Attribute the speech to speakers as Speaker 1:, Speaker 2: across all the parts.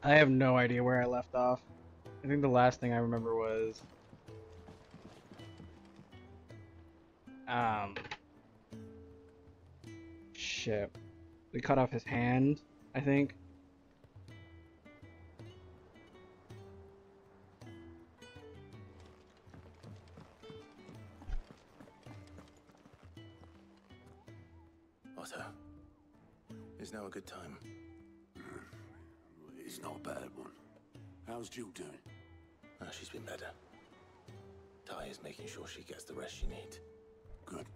Speaker 1: I have no idea where I left off. I think the last thing I remember was um shit. We cut off his hand, I think.
Speaker 2: Otto, is now a good time?
Speaker 3: It's not a bad one. How's Jill doing?
Speaker 2: Oh, she's been better. Ty is making sure she gets the rest she needs.
Speaker 3: Good.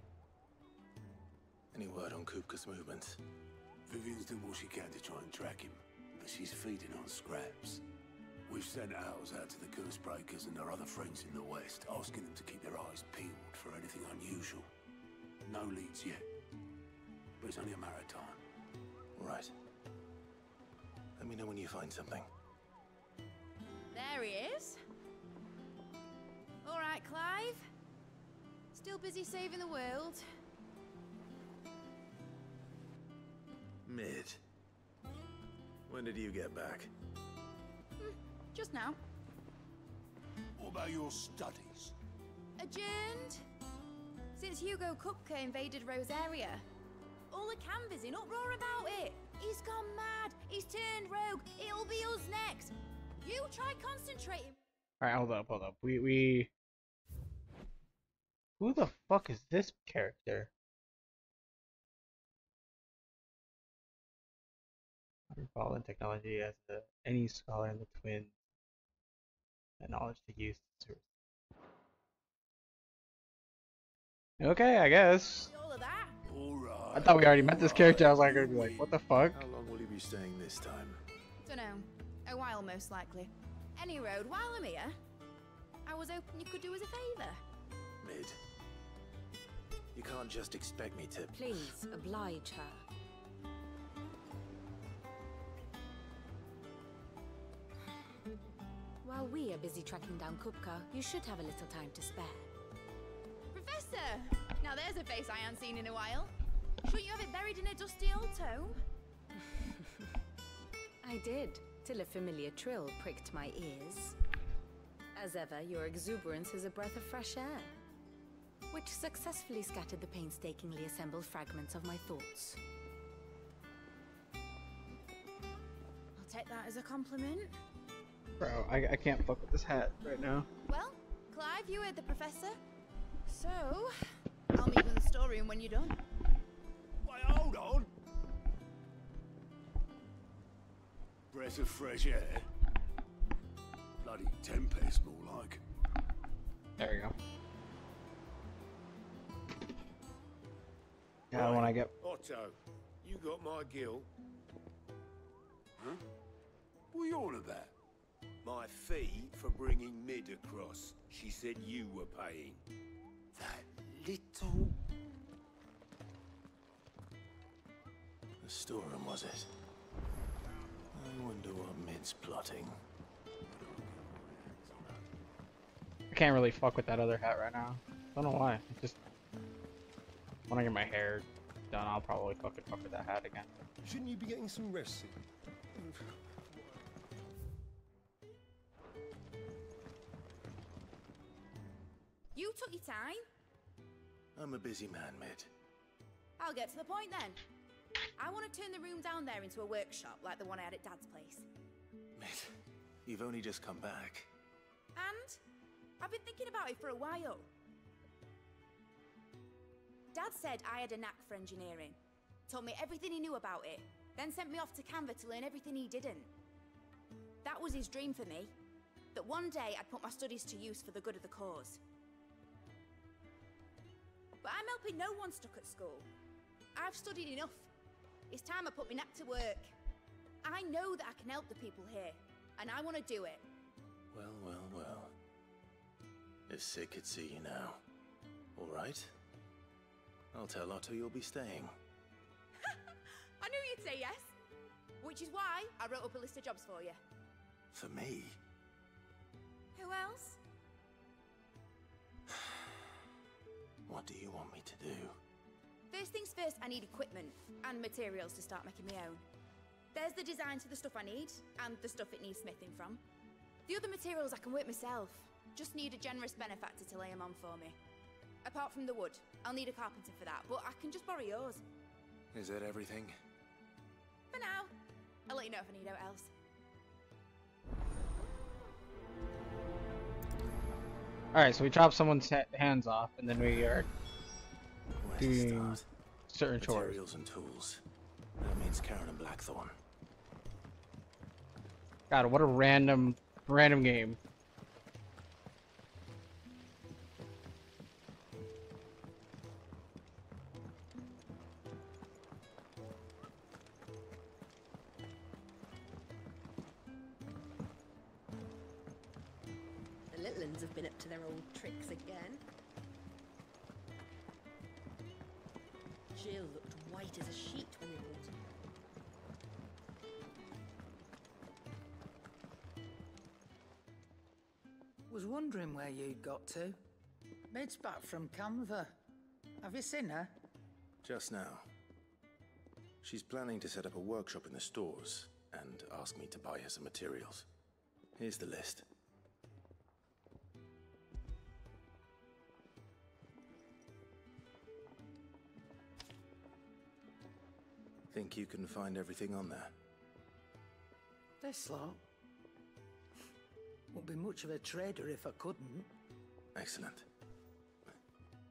Speaker 2: Any word on Kupka's movements?
Speaker 3: Vivian's doing what she can to try and track him, but she's feeding on scraps. We've sent ours out to the curse breakers and their other friends in the west, asking them to keep their eyes peeled for anything unusual. No leads yet, but it's only a matter of time.
Speaker 2: Right. Let me know when you find something.
Speaker 4: There he is. All right, Clive. Still busy saving the world.
Speaker 2: Mid. When did you get back?
Speaker 4: Just now.
Speaker 3: What about your studies?
Speaker 4: Adjourned. Since Hugo Kupka invaded Rosaria. All the canvas in uproar about it. He's gone mad. He's turned rogue. It'll be us next. You try concentrating.
Speaker 1: Alright, hold up. We who the fuck is this character? Fallen technology as any scholar in the twin and knowledge to use. Okay, I guess.
Speaker 4: All of that.
Speaker 3: Alright.
Speaker 1: I thought we already met this character. I was like, what the fuck?
Speaker 2: How long will you be staying this time?
Speaker 4: Dunno. A while, most likely. Any road, while I'm here, I was hoping you could do us a favour.
Speaker 2: Mid. You can't just expect me to...
Speaker 5: Please, oblige her. While we are busy tracking down Kupka, you should have a little time to spare.
Speaker 4: Professor! Now there's a face I haven't seen in a while. Shouldn't you have it buried in a dusty old tome?
Speaker 5: I did, till a familiar trill pricked my ears. As ever, your exuberance is a breath of fresh air, which successfully scattered the painstakingly assembled fragments of my thoughts.
Speaker 4: I'll take that as a compliment.
Speaker 1: Bro, I can't fuck with this hat right now.
Speaker 4: Well, Clive, you heard the professor. So, I'll meet you in the storeroom when you're done.
Speaker 3: Wait, hold on! Breath of fresh air. Bloody tempest, more like.
Speaker 1: There you go. Yeah, when I get
Speaker 3: Otto, you got my gill. Huh? What are you on about? My fee for bringing Mid across. She said you were paying. That little...
Speaker 2: The storeroom, was it? I wonder what Mid's plotting.
Speaker 1: I can't really fuck with that other hat right now. Don't know why. It's just when I get my hair done, I'll probably fucking fuck with that hat again.
Speaker 6: Shouldn't you be getting some rest?
Speaker 4: You took your time.
Speaker 2: I'm a busy man, Mid.
Speaker 4: I'll get to the point then. I want to turn the room down there into a workshop like the one I had at Dad's place.
Speaker 2: Mid, you've only just come back.
Speaker 4: And I've been thinking about it for a while. Dad said I had a knack for engineering. Told me everything he knew about it. Then sent me off to Canva to learn everything he didn't. That was his dream for me. That one day I'd put my studies to use for the good of the cause. But I'm helping no one stuck at school. I've studied enough. It's time I put my knack to work. I know that I can help the people here, and I want to do it.
Speaker 2: Well. If Sid could see you now. All right? I'll tell Otto you'll be staying.
Speaker 4: I knew you'd say yes. Which is why I wrote up a list of jobs for you.
Speaker 2: For me?
Speaker 4: Who else?
Speaker 2: What do you want me to do?
Speaker 4: First things first, I need equipment and materials to start making my own. There's the design to the stuff I need, and the stuff it needs smithing from. The other materials I can work myself. Just need a generous benefactor to lay them on for me. Apart from the wood, I'll need a carpenter for that, but I can just borrow yours.
Speaker 2: Is that everything?
Speaker 4: For now. I'll let you know if I need out else.
Speaker 1: Alright, so we chop someone's hands off, and then we are
Speaker 2: Where to
Speaker 1: doing
Speaker 2: start?
Speaker 1: certain chores.
Speaker 2: Materials and tools. That means Karen and Blackthorn.
Speaker 1: God, what a random game.
Speaker 7: The little uns have been up to their old tricks again. Jill looked white as a sheet when they brought her.
Speaker 8: Was wondering where you'd got to. Mid's back from Canva. Have you seen her?
Speaker 2: Just now. She's planning to set up a workshop in the stores and ask me to buy her some materials. Here's the list. Think you can find everything on there?
Speaker 8: This lot. Wouldn't be much of a trader if I couldn't.
Speaker 2: Excellent.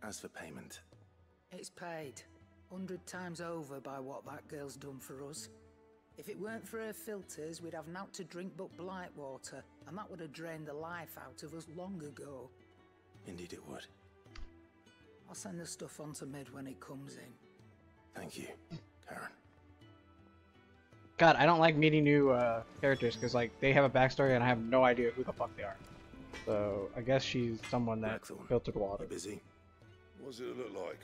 Speaker 2: As for payment,
Speaker 8: It's paid 100 times over by what that girl's done for us. If it weren't for her filters, we'd have naught to drink but blight water, and that would have drained the life out of us long ago.
Speaker 2: indeed it would.
Speaker 8: I'll send the stuff on to Mid when it comes in.
Speaker 2: Thank you, Karen.
Speaker 1: God, I don't like meeting new characters because like they have a backstory and I have no idea who the fuck they are. So I guess she's someone that
Speaker 2: Blackthorn,
Speaker 1: filtered water.
Speaker 2: you busy?
Speaker 3: What does it look like?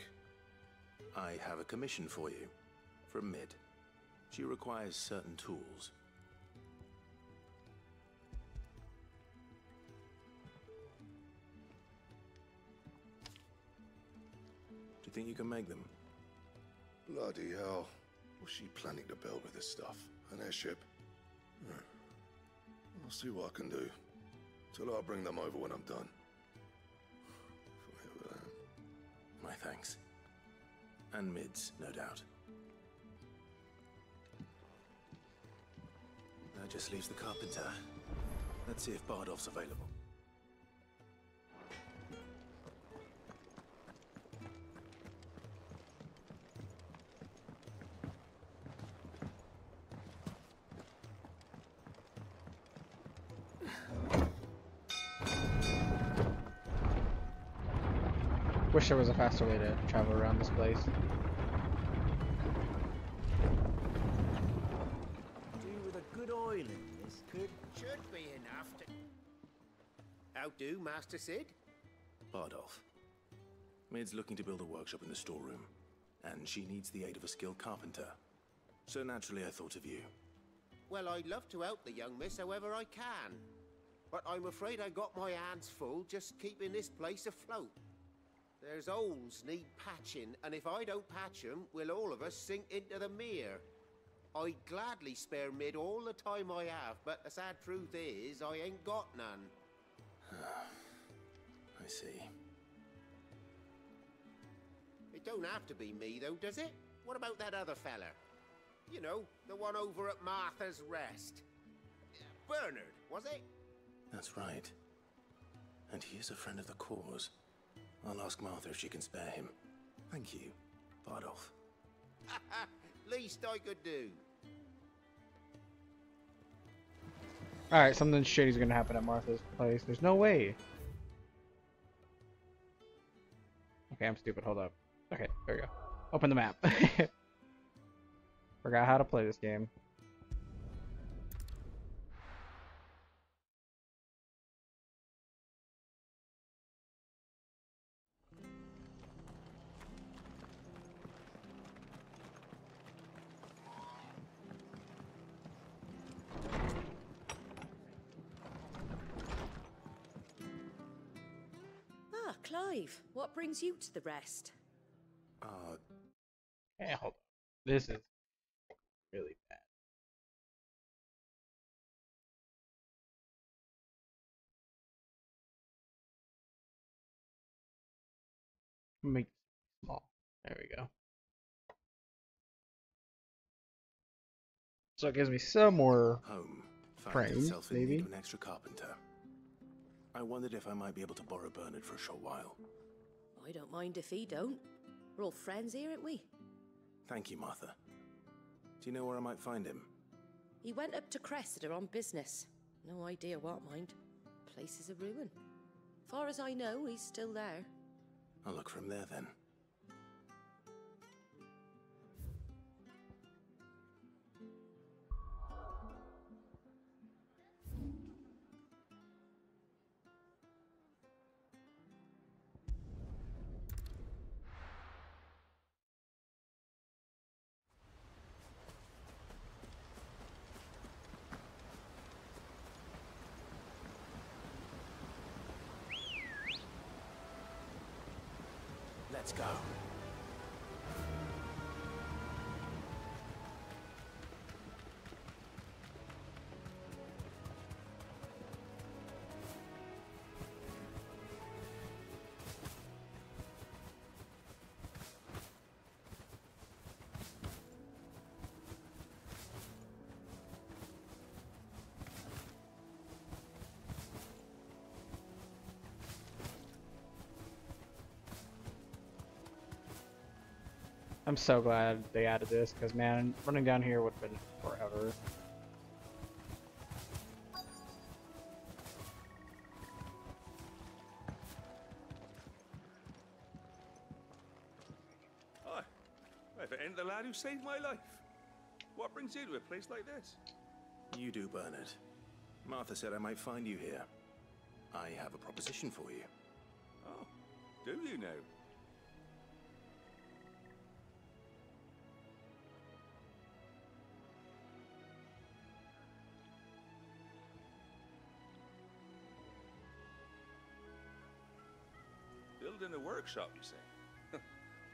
Speaker 2: I have a commission for you. From Mid. She requires certain tools. Do you think you can make them?
Speaker 3: Bloody hell. What's she planning to build with this stuff? An airship? I'll see what I can do. Till I'll bring them over when I'm done. Forever then.
Speaker 2: My thanks. And Mid's, no doubt. That just leaves the carpenter. Let's see if Bardolph's available.
Speaker 1: Wish there was a faster way to travel around this place.
Speaker 9: Do with a good oil in this should be enough to... How do, Master Sid?
Speaker 2: Bardolph. Mid's looking to build a workshop in the storeroom, and she needs the aid of a skilled carpenter. So naturally I thought of you.
Speaker 9: Well, I'd love to help the young miss however I can. But I'm afraid I got my hands full just keeping this place afloat. There's holes need patching, and if I don't patch them, we'll all of us sink into the mere. I'd gladly spare Mid all the time I have, but the sad truth is, I ain't got none.
Speaker 2: I see.
Speaker 9: It don't have to be me, though, does it? What about that other fella? You know, the one over at Martha's Rest. Bernard, was it?
Speaker 2: That's right. And he is a friend of the cause. I'll ask Martha if she can spare him. Thank you, Bardolph.
Speaker 9: Least I could do.
Speaker 1: Alright, something shady's gonna happen at Martha's place. There's no way. Okay, I'm stupid. Hold up. Okay, there we go. Open the map. Forgot how to play this game.
Speaker 7: Ah, Clive, what brings you to the Rest?
Speaker 1: Hey, hold on. This is really bad. Make it small. There we go. So it gives me some more
Speaker 2: Home found
Speaker 1: frames,
Speaker 2: itself in
Speaker 1: maybe.
Speaker 2: need of an extra carpenter. I wondered if I might be able to borrow Bernard for a short while.
Speaker 7: I don't mind if he don't. We're all friends here, aren't we?
Speaker 2: Thank you, Martha. Do you know where I might find him?
Speaker 7: He went up to Cressida on business. No idea what, mind. Place is a ruin. Far as I know, he's still there.
Speaker 2: I'll look from there then. Let's go.
Speaker 1: I'm so glad they added this, because man, running down here would have been forever.
Speaker 10: Hi. If it ain't the lad who saved my life. What brings you to a place like this?
Speaker 2: You do, Bernard. Martha said I might find you here. I have a proposition for you.
Speaker 10: Oh, do you now? Building a workshop, you say? Well,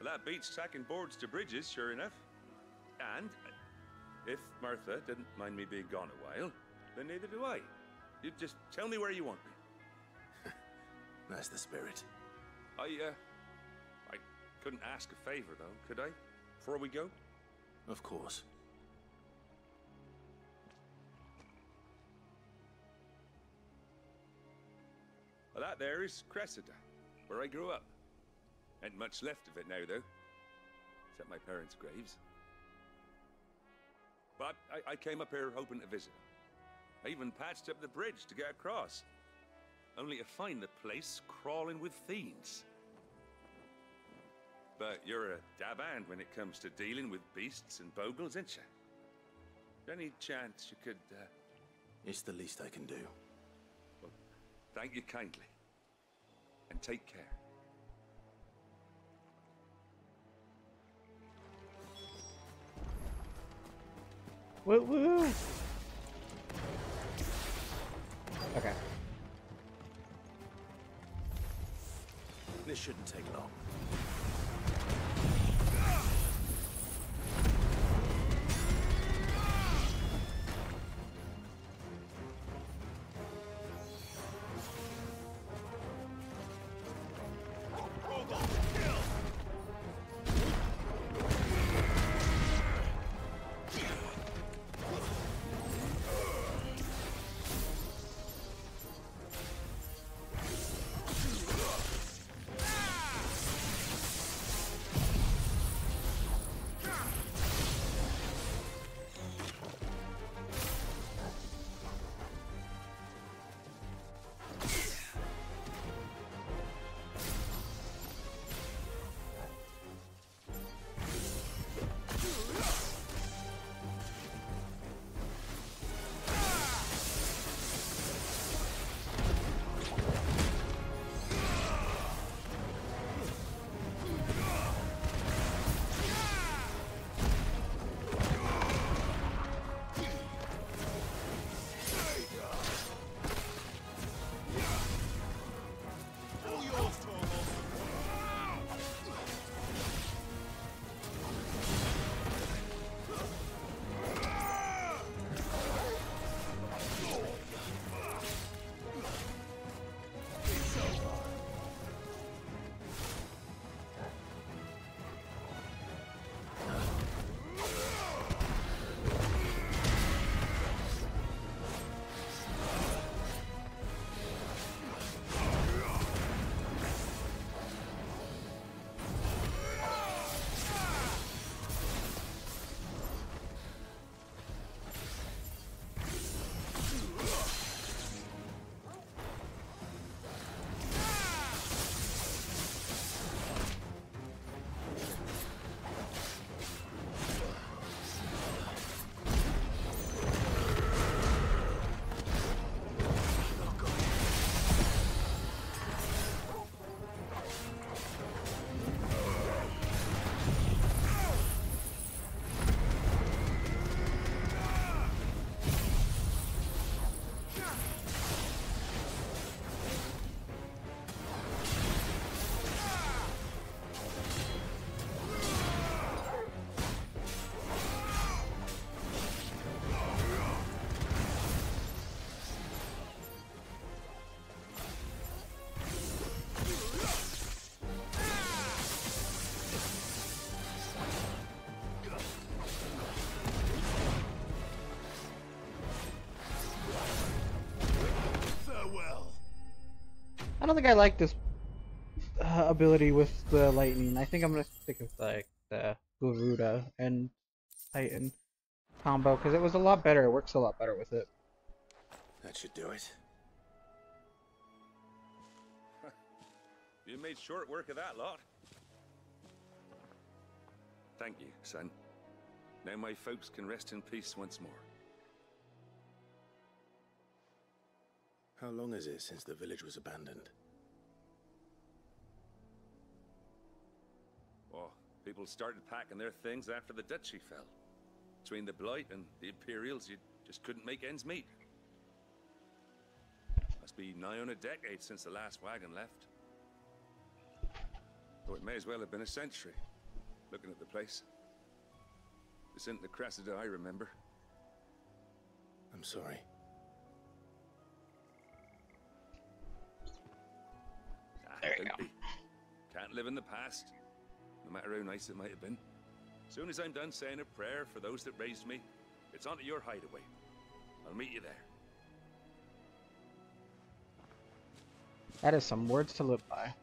Speaker 10: that beats tacking boards to bridges, sure enough. And if Martha didn't mind me being gone a while, then neither do I. You just tell me where you want me.
Speaker 2: That's the spirit.
Speaker 10: I couldn't ask a favor, though, could I? Before we go?
Speaker 2: Of course.
Speaker 10: Well, that there is Cressida, where I grew up. Ain't much left of it now, though. Except my parents' graves. But I came up here hoping to visit. I even patched up the bridge to get across. Only to find the place crawling with fiends. But you're a dab hand when it comes to dealing with beasts and bogles, ain't you? Any chance you could,
Speaker 2: It's the least I can do.
Speaker 10: Well, thank you kindly. And take care.
Speaker 1: Woo woo! Okay.
Speaker 2: This shouldn't take long.
Speaker 1: don't think I like this ability with the lightning. I think I'm gonna stick with like the Garuda and Titan combo because it was a lot better. It works a lot better with it.
Speaker 2: That should do it.
Speaker 10: You made short work of that lot. Thank you, son. Now my folks can rest in peace once more.
Speaker 2: How long is it since the village was abandoned?
Speaker 10: Oh, people started packing their things after the duchy fell. Between the Blight and the Imperials, you just couldn't make ends meet. Must be nigh on a decade since the last wagon left. Though it may as well have been a century, looking at the place. This isn't the Cressida I remember.
Speaker 2: I'm sorry.
Speaker 1: There you
Speaker 10: Don't
Speaker 1: go.
Speaker 10: be. Can't live in the past, no matter how nice it might have been. As soon as I'm done saying a prayer for those that raised me, it's onto your hideaway. I'll meet you there.
Speaker 1: That is some words to live by.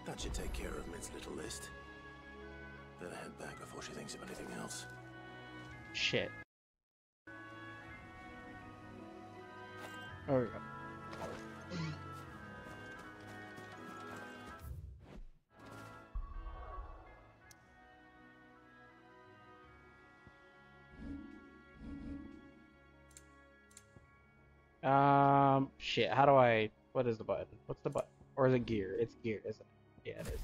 Speaker 2: That should take care of Mid's little list. Better head back before she thinks of anything else.
Speaker 1: Shit. There we go. Shit, how do I, what is the button? What's the button? Or is it gear? It's gear, isn't it? Yeah, it is.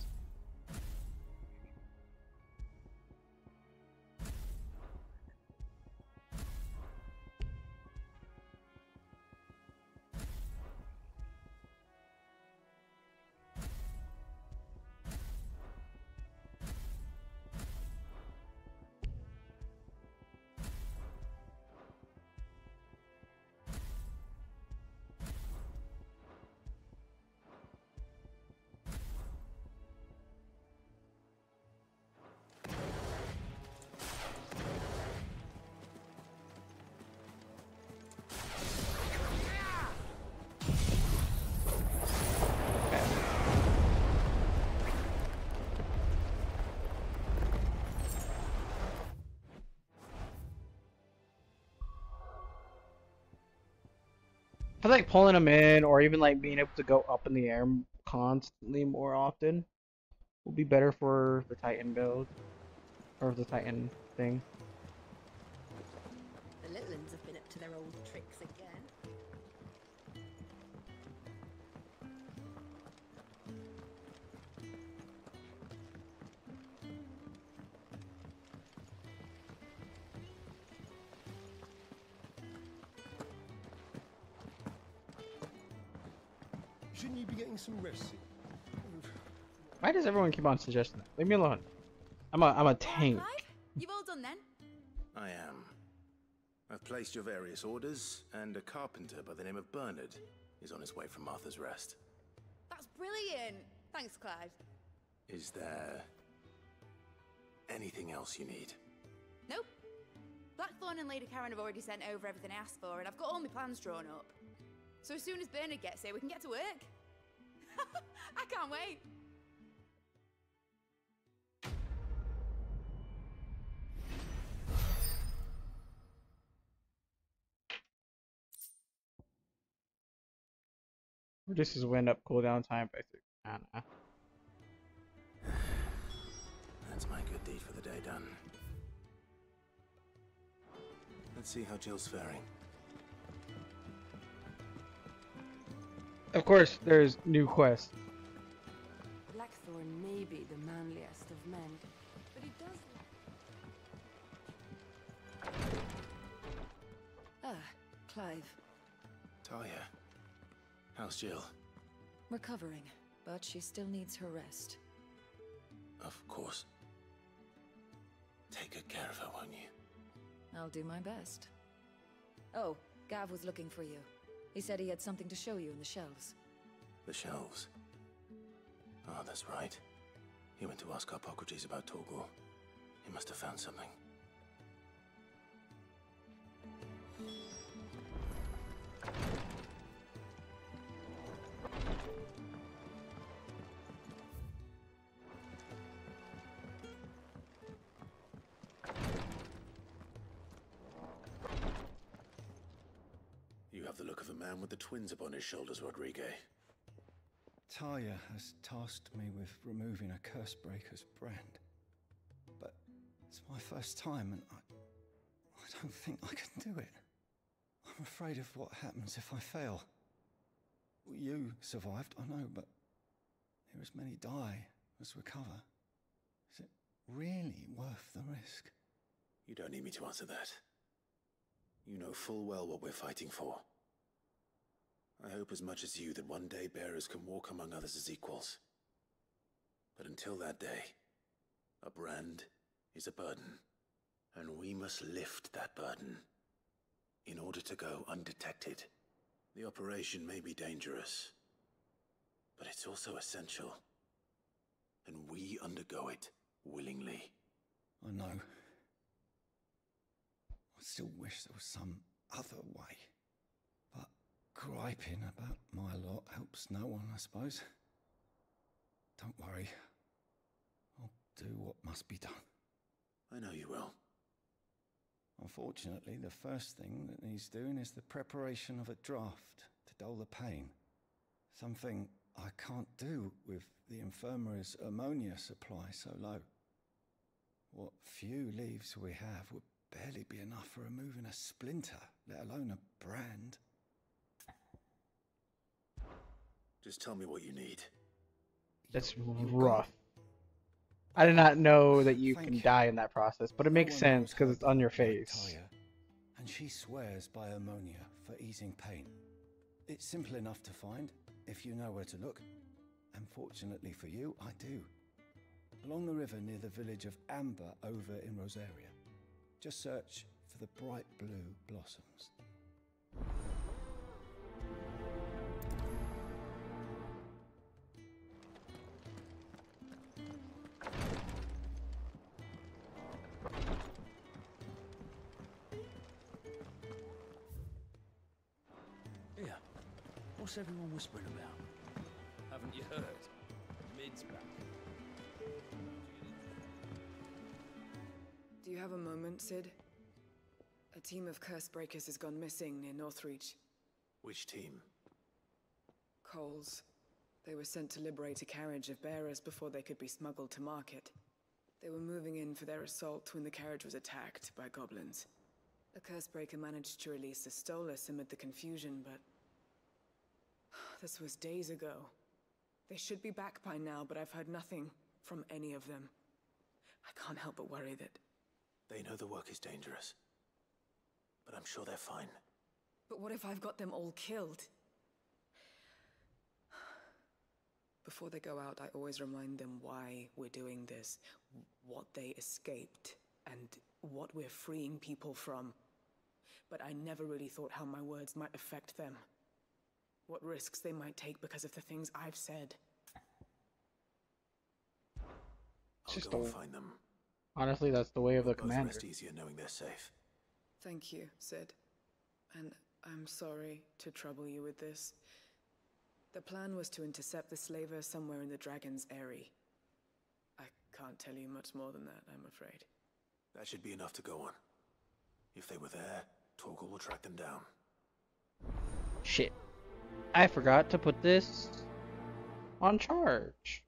Speaker 1: I feel like pulling them in, or even like being able to go up in the air constantly more often, will be better for the Titan build, or the Titan thing.
Speaker 7: The little ones have been up to their old tricks again.
Speaker 6: Shouldn't you be getting some rest?
Speaker 1: Why does everyone keep on suggesting that? Leave me alone. I'm a tank.
Speaker 4: Clive? You've all done then?
Speaker 2: I am. I've placed your various orders, and a carpenter by the name of Bernard is on his way from Martha's Rest.
Speaker 4: That's brilliant. Thanks, Clive.
Speaker 2: Is there anything else you need?
Speaker 4: Nope. Blackthorn and Lady Karen have already sent over everything I asked for, and I've got all my plans drawn up. So as soon as Bernard gets here, we can get to work. I can't wait.
Speaker 1: Reduces wind up cooldown time by 3. Nah.
Speaker 2: That's my good deed for the day done. Let's see how Jill's faring.
Speaker 1: Of course, there's new quests.
Speaker 5: Blackthorn may be the manliest of men, but he does... Ah, Clive.
Speaker 2: Talia, how's Jill?
Speaker 5: Recovering, but she still needs her rest.
Speaker 2: Of course. Take good care of her, won't you?
Speaker 5: I'll do my best. Oh, Gav was looking for you. He said he had something to show you in the shelves.
Speaker 2: The shelves. Ah, that's right. He went to ask Harpocrates about Torgor. He must have found something. You have the look of a man with the twins upon his shoulders, Rodrigue.
Speaker 11: Talia has tasked me with removing a Cursebreaker's brand. But it's my first time and I don't think I can do it. I'm afraid of what happens if I fail. You survived, I know, but here as many die as recover. Is it really worth the risk?
Speaker 2: You don't need me to answer that. You know full well what we're fighting for. I hope as much as you that one day bearers can walk among others as equals. But until that day, a brand is a burden, and we must lift that burden in order to go undetected. The operation may be dangerous, but it's also essential, and we undergo it willingly.
Speaker 11: I know. I still wish there was some other way. But griping about my lot helps no one, I suppose. Don't worry. I'll do what must be done.
Speaker 2: I know you will.
Speaker 11: Unfortunately, the first thing that needs doing is the preparation of a draft to dull the pain. Something I can't do with the infirmary's ammonia supply so low. What few leaves we have would barely be enough for removing a splinter, let alone a brand.
Speaker 2: Just tell me what you need.
Speaker 1: That's rough. I did not know that you can die in that process, but it makes sense because it's on your face.
Speaker 11: And she swears by ammonia for easing pain. It's simple enough to find if you know where to look. And fortunately for you, I do. Along the river near the village of Amber over in Rosaria. Just search for the bright blue blossoms.
Speaker 3: Yeah. What's everyone whispering about?
Speaker 12: Haven't you heard? Mid's back.
Speaker 13: Do you have a moment, Sid? A team of Cursebreakers has gone missing near Northreach.
Speaker 2: Which team?
Speaker 13: Coles. They were sent to liberate a carriage of bearers before they could be smuggled to market. They were moving in for their assault when the carriage was attacked by goblins. A Cursebreaker managed to release the Stolas amid the confusion, but this was days ago. They should be back by now, but I've heard nothing from any of them. I can't help but worry that...
Speaker 2: They know the work is dangerous, but I'm sure they're fine.
Speaker 13: But what if I've got them all killed? Before they go out, I always remind them why we're doing this, what they escaped, and what we're freeing people from. But I never really thought how my words might affect them. What risks they might take because of the things I've said.
Speaker 2: I'll go and find them.
Speaker 1: Honestly, that's the way of the commander.
Speaker 2: Rest easier knowing they're safe.
Speaker 13: Thank you, Sid. And I'm sorry to trouble you with this. The plan was to intercept the slaver somewhere in the Dragon's Eyrie. I can't tell you much more than that, I'm afraid.
Speaker 2: That should be enough to go on. If they were there, Torgal will track them down.
Speaker 1: Shit. I forgot to put this on charge.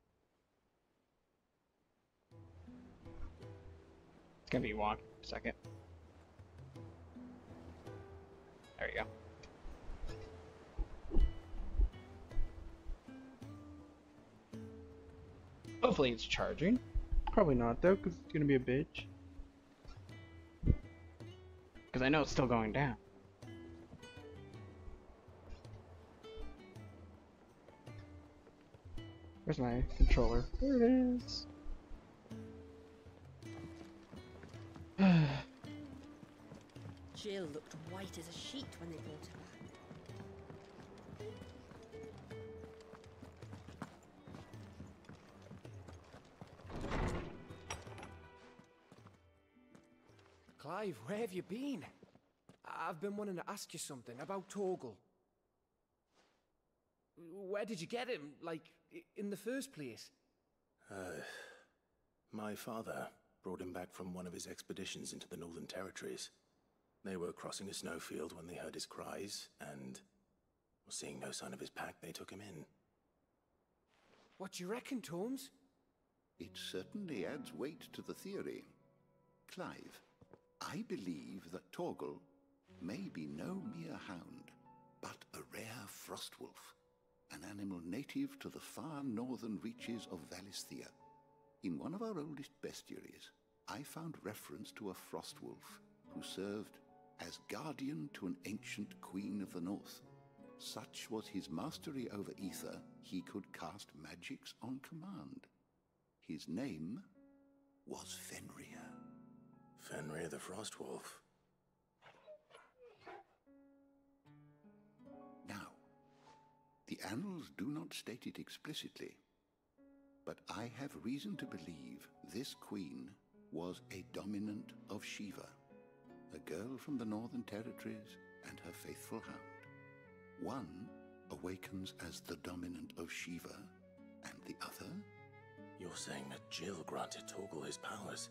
Speaker 1: It's gonna be wonky for a second. There you go. Hopefully it's charging. Probably not though, because it's gonna be a bitch. Because I know it's still going down. Where's my controller? There it is.
Speaker 7: Jill looked white as a sheet when they brought her back.
Speaker 12: Clive, where have you been?
Speaker 14: I've been wanting to ask you something about Torgal. Where did you get him, like, in the first place?
Speaker 2: My father brought him back from one of his expeditions into the Northern Territories. They were crossing a snowfield when they heard his cries, and seeing no sign of his pack, they took him in.
Speaker 14: What do you reckon, Torms?
Speaker 15: It certainly adds weight to the theory. Clive, I believe that Torgal may be no mere hound, but a rare frostwolf, an animal native to the far northern reaches of Valisthea. In one of our oldest bestiaries, I found reference to a frostwolf who served as guardian to an ancient queen of the north. Such was his mastery over ether, he could cast magics on command. His name was Fenrir.
Speaker 2: Fenrir the Frostwolf.
Speaker 15: Now, the annals do not state it explicitly, but I have reason to believe this queen was a dominant of Shiva, a girl from the Northern Territories and her faithful hound. One awakens as the dominant of Shiva, and the other?
Speaker 2: You're saying that Jill granted Torgal his powers?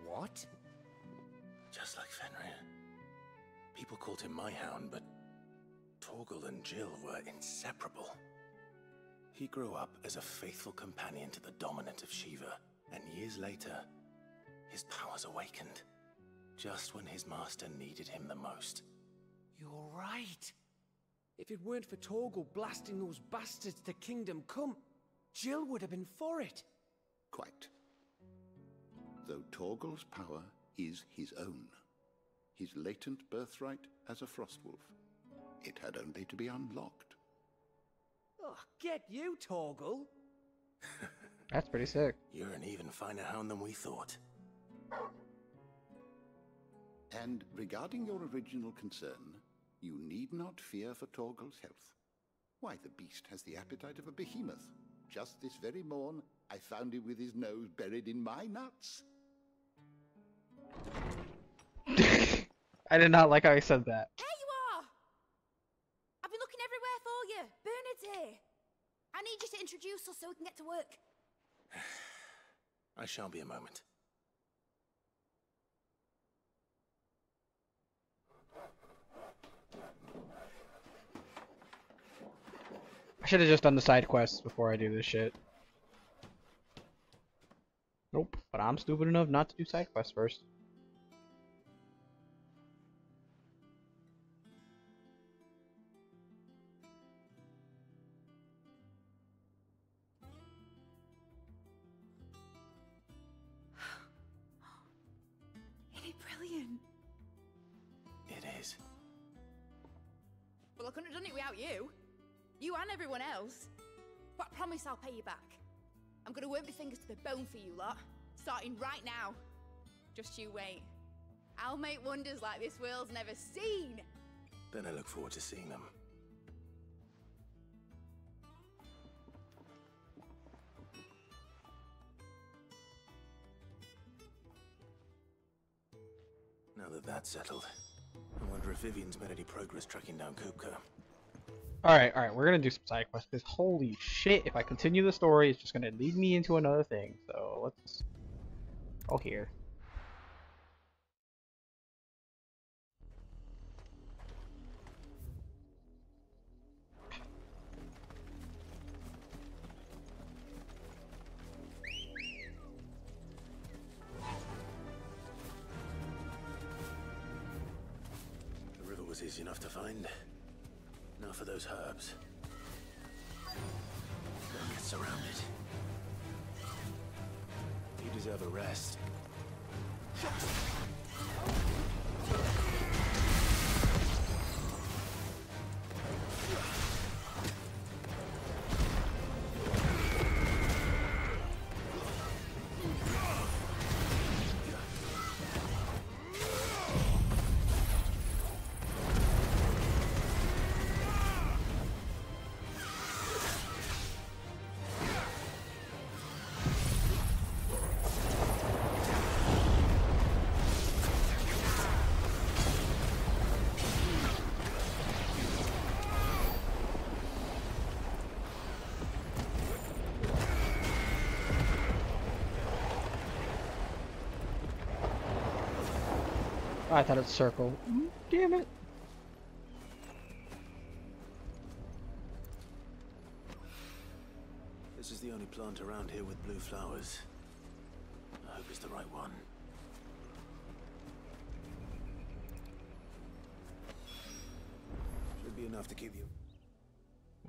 Speaker 14: What?
Speaker 2: Just like Fenrir. People called him my hound, but Torgal and Jill were inseparable. He grew up as a faithful companion to the dominant of Shiva, and years later, his powers awakened, just when his master needed him the most.
Speaker 14: You're right. If it weren't for Torgal blasting those bastards to Kingdom Come, Jill would have been for it.
Speaker 15: Quite. Though Torgal's power is his own, his latent birthright as a Frostwolf, it had only to be unlocked.
Speaker 14: Oh, get you, Torgal!
Speaker 1: That's pretty sick.
Speaker 2: You're an even finer hound than we thought.
Speaker 15: And regarding your original concern, you need not fear for Torgal's health. Why, the beast has the appetite of a behemoth. Just this very morn, I found him with his nose buried in my nuts.
Speaker 1: I did not like how he said that.
Speaker 4: There you are! I've been looking everywhere for you. Bernard's here. I need you to introduce us so we can get to work.
Speaker 2: I shall be a moment.
Speaker 1: I should have just done the side quests before I do this shit. Nope, but I'm stupid enough not to do side quests first.
Speaker 4: Isn't it brilliant?
Speaker 2: It is.
Speaker 4: Well, I couldn't have done it without you. You and everyone else. But I promise I'll pay you back. I'm gonna work my fingers to the bone for you lot, starting right now. Just you wait. I'll make wonders like this world's never seen.
Speaker 2: Then I look forward to seeing them. Now that that's settled, I wonder if Vivian's made any progress tracking down Kupka.
Speaker 1: Alright, we're gonna do some side quests, because holy shit, if I continue the story, it's just gonna lead me into another thing, so let's go here.
Speaker 2: The river was easy enough to find. Now for those herbs. Don't get surrounded. You deserve a rest.
Speaker 1: I thought it's circle. Damn it.
Speaker 2: This is the only plant around here with blue flowers. I hope it's the right one. Should be enough to keep you.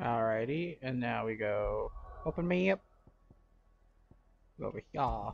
Speaker 1: Alrighty, and now we go. Open me up. Go over here.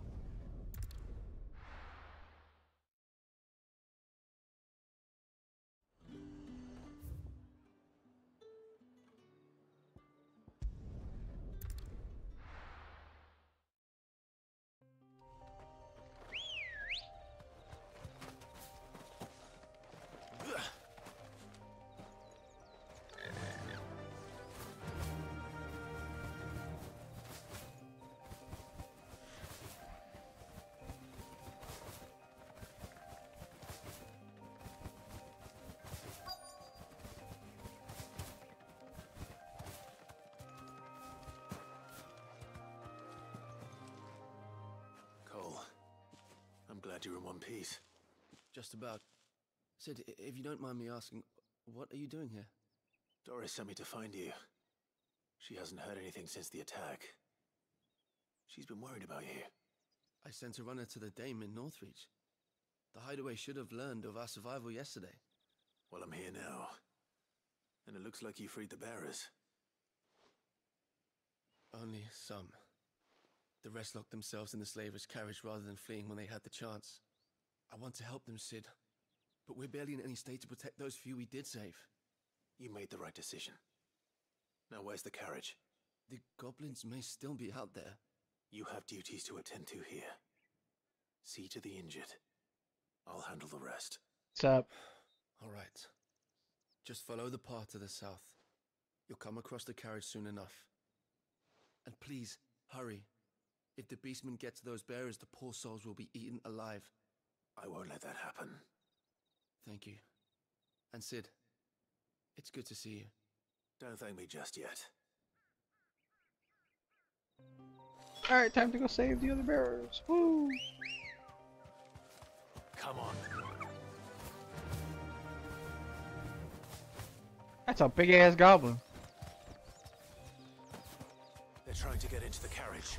Speaker 2: Glad you're in one piece.
Speaker 12: Just about. Sid, if you don't mind me asking, what are you doing here?
Speaker 2: Doris sent me to find you. She hasn't heard anything since the attack. She's been worried about you.
Speaker 12: I sent a runner to the Dame in Northreach. The hideaway should have learned of our survival yesterday.
Speaker 2: Well, I'm here now. And it looks like you freed the bearers.
Speaker 12: Only some. The rest locked themselves in the slavers' carriage rather than fleeing when they had the chance. I want to help them, Sid, but we're barely in any state to protect those few we did save.
Speaker 2: You made the right decision. Now where's the carriage?
Speaker 12: The goblins may still be out there.
Speaker 2: You have duties to attend to here. See to the injured. I'll handle the rest.
Speaker 1: What's up?
Speaker 12: All right. Just follow the path to the south. You'll come across the carriage soon enough. And please, hurry. If the beastmen get to those bearers, the poor souls will be eaten alive.
Speaker 2: I won't let that happen.
Speaker 12: Thank you. And Sid, it's good to see you.
Speaker 2: Don't thank me just yet.
Speaker 1: Alright, time to go save the other bearers. Woo!
Speaker 2: Come on.
Speaker 1: That's a big ass goblin.
Speaker 2: They're trying to get into the carriage.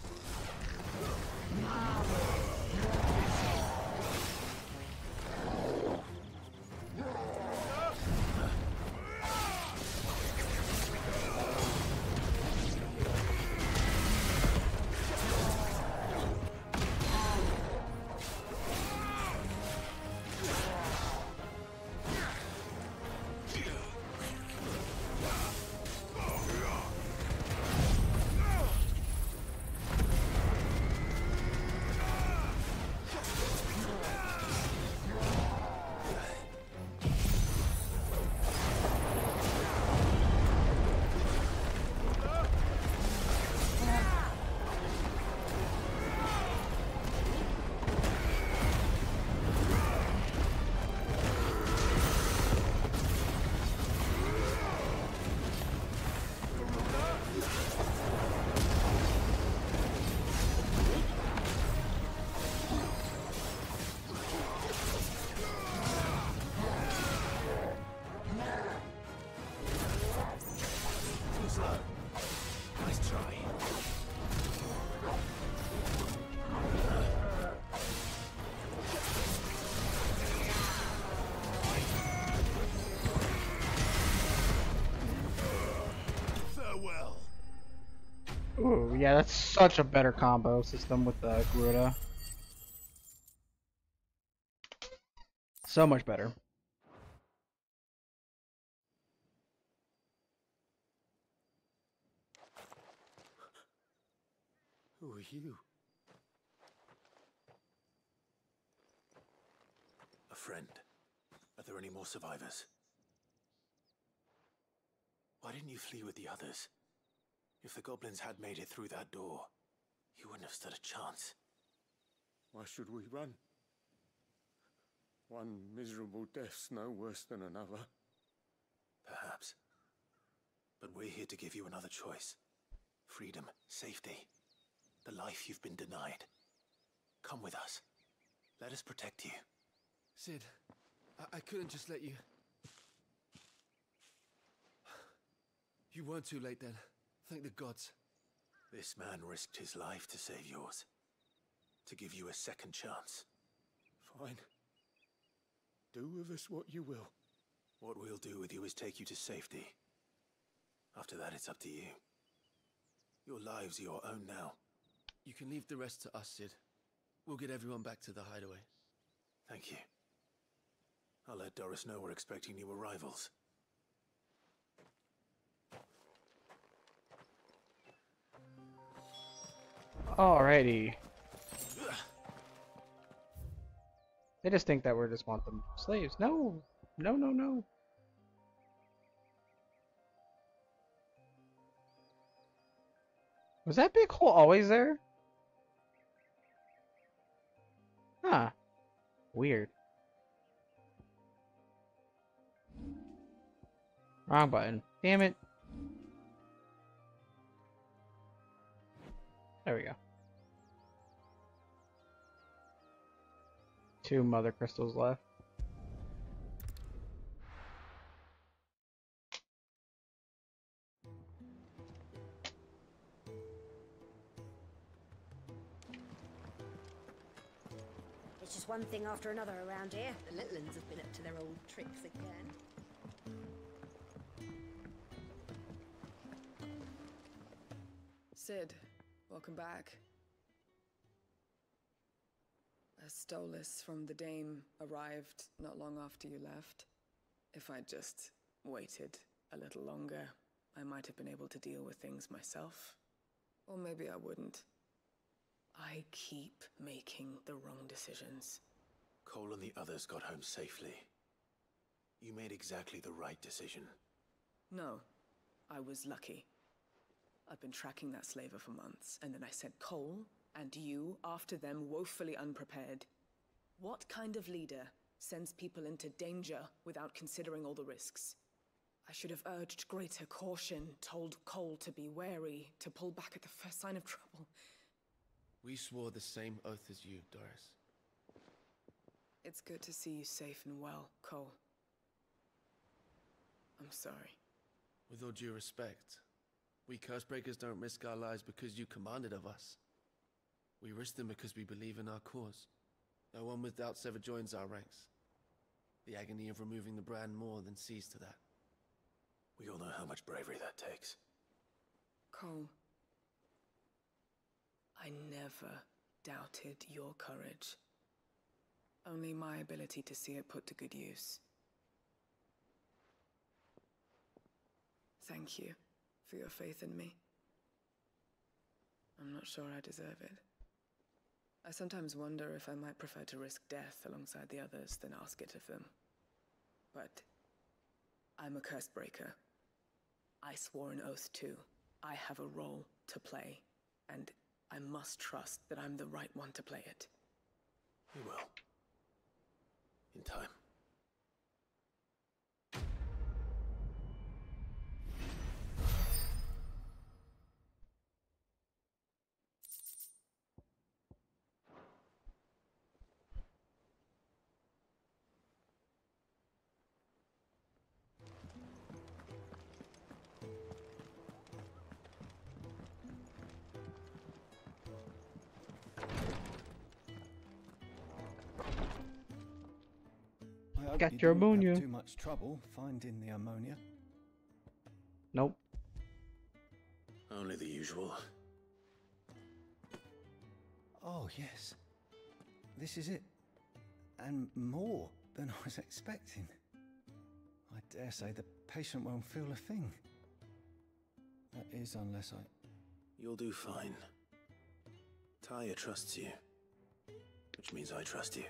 Speaker 1: Ooh, yeah, that's such a better combo system with the Garuda. So much better.
Speaker 2: Who are you? A friend. Are there any more survivors? Why didn't you flee with the others? If the goblins had made it through that door, you wouldn't have stood a chance.
Speaker 3: Why should we run? One miserable death's no worse than another.
Speaker 2: Perhaps. But we're here to give you another choice. Freedom, safety, the life you've been denied. Come with us. Let us protect you.
Speaker 12: Sid, I couldn't just let you... You weren't too late then. Thank the gods.
Speaker 2: This man risked his life to save yours. To give you a second chance.
Speaker 3: Fine. Do with us what you will.
Speaker 2: What we'll do with you is take you to safety. After that, it's up to you. Your lives are your own now.
Speaker 12: You can leave the rest to us, Sid. We'll get everyone back to the hideaway.
Speaker 2: Thank you. I'll let Doris know we're expecting new arrivals.
Speaker 1: Alrighty. They just think that we just want them slaves. No! No, no, no. Was that big hole always there? Huh. Weird. Wrong button. Damn it. There we go. 2 mother crystals left.
Speaker 16: It's just one thing after another around here. The little ones have been up to their old tricks again.
Speaker 13: Sid, welcome back. A Stolas from the Dame arrived not long after you left. If I'd just waited a little longer, I might have been able to deal with things myself. Or maybe I wouldn't. I keep making the wrong decisions.
Speaker 2: Cole and the others got home safely. You made exactly the right decision.
Speaker 13: No, I was lucky. I've been tracking that slaver for months, and then I sent Cole and you after them woefully unprepared. What kind of leader sends people into danger without considering all the risks? I should have urged greater caution, told Cole to be wary, to pull back at the first sign of trouble.
Speaker 12: We swore the same oath as you, Doris.
Speaker 13: It's good to see you safe and well, Cole. I'm sorry.
Speaker 12: With all due respect, we Cursebreakers don't risk our lives because you commanded of us. We risk them because we believe in our cause. No one with doubts ever joins our ranks. The agony of removing the brand more than sees to that.
Speaker 2: We all know how much bravery that takes.
Speaker 13: Cole, I never doubted your courage. Only my ability to see it put to good use. Thank you for your faith in me. I'm not sure I deserve it. I sometimes wonder if I might prefer to risk death alongside the others than ask it of them. But I'm a Cursebreaker. I swore an oath too. I have a role to play, and I must trust that I'm the right one to play it.
Speaker 2: You will. In time.
Speaker 1: Got your ammonia.
Speaker 11: Too much trouble finding the ammonia.
Speaker 1: Nope.
Speaker 2: Only the usual.
Speaker 11: Oh, yes. This is it. And more than I was expecting. I dare say the patient won't feel a thing. That is, unless I...
Speaker 2: You'll do fine. Taya trusts you. Which means I trust you.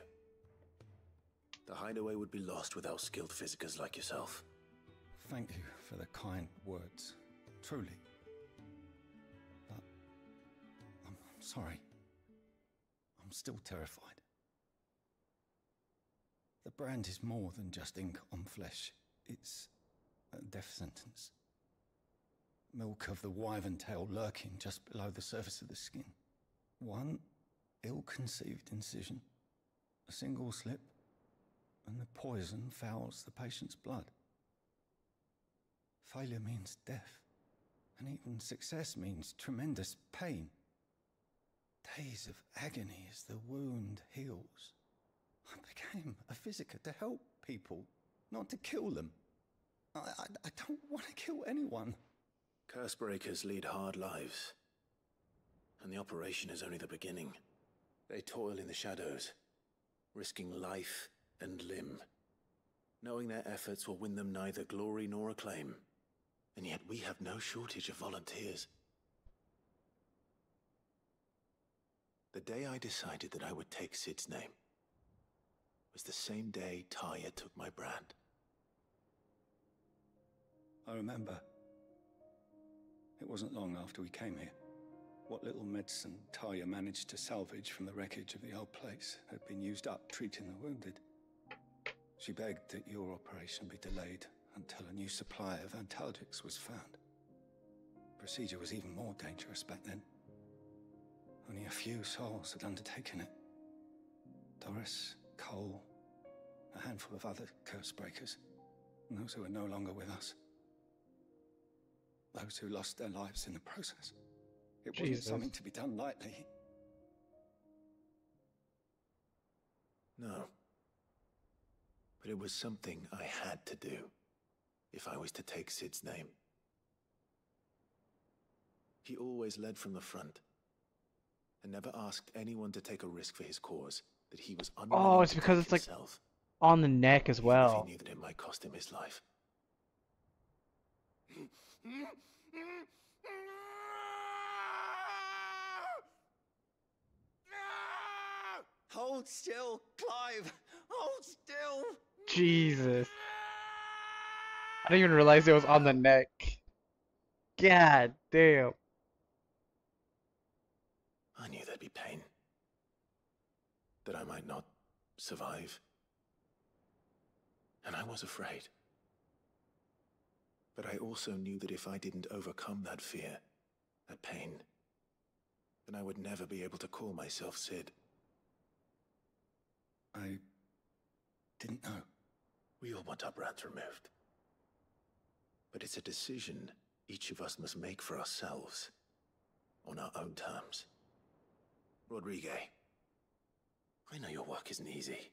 Speaker 2: The hideaway would be lost without skilled physicers like yourself.
Speaker 11: Thank you for the kind words. Truly. But... I'm sorry. I'm still terrified. The brand is more than just ink on flesh. It's a death sentence. Milk of the wyvern tail lurking just below the surface of the skin. One ill-conceived incision, a single slip, and the poison fouls the patient's blood. Failure means death, and even success means tremendous pain. Days of agony as the wound heals. I became a Visitor to help people, not to kill them. I don't want to kill anyone.
Speaker 2: Cursebreakers lead hard lives, and the operation is only the beginning. They toil in the shadows, risking life and limb, knowing their efforts will win them neither glory nor acclaim. And yet we have no shortage of volunteers. The day I decided that I would take Sid's name was the same day Tarja took my brand.
Speaker 11: I remember. It wasn't long after we came here. What little medicine Tarja managed to salvage from the wreckage of the old place had been used up treating the wounded. She begged that your operation be delayed until a new supply of antalgics was found. Procedure was even more dangerous back then. Only a few souls had undertaken it. Doris, Cole, a handful of other Cursebreakers, and those who are no longer with us. Those who lost their lives in the process. It wasn't something to be done lightly.
Speaker 2: No. But it was something I had to do, if I was to take Sid's name. He always led from the front, and never asked anyone to take a risk for his cause that he was unwilling
Speaker 1: Oh, it's
Speaker 2: to
Speaker 1: because
Speaker 2: take
Speaker 1: it's like
Speaker 2: himself,
Speaker 1: on the neck as
Speaker 2: even
Speaker 1: well.
Speaker 2: if he knew that it might cost him his life.
Speaker 11: Hold still, Clive! Hold still!
Speaker 1: Jesus. I didn't even realize it was on the neck. God damn.
Speaker 2: I knew there'd be pain. That I might not survive. And I was afraid. But I also knew that if I didn't overcome that fear, that pain, then I would never be able to call myself Sid.
Speaker 11: I didn't know.
Speaker 2: We all want our brands removed. But it's a decision each of us must make for ourselves, on our own terms. Rodrigue, I know your work isn't easy,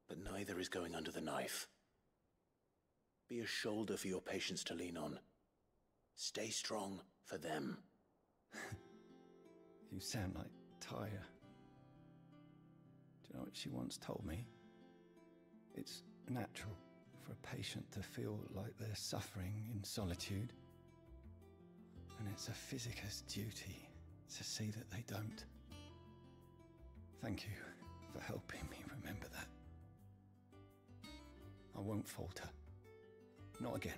Speaker 2: but neither is going under the knife. Be a shoulder for your patients to lean on. Stay strong for them.
Speaker 11: You sound like Tarja. Do you know what she once told me? It's natural for a patient to feel like they're suffering in solitude. And it's a physicist's duty to see that they don't. Thank you for helping me remember that. I won't falter. Not again.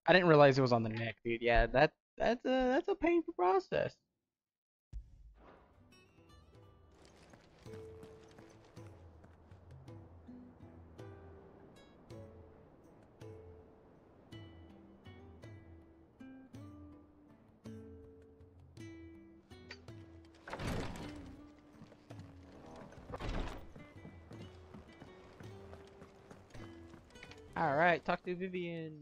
Speaker 1: I didn't realize it was on the neck, dude. Yeah, that's a painful process. All right, talk to Vivian.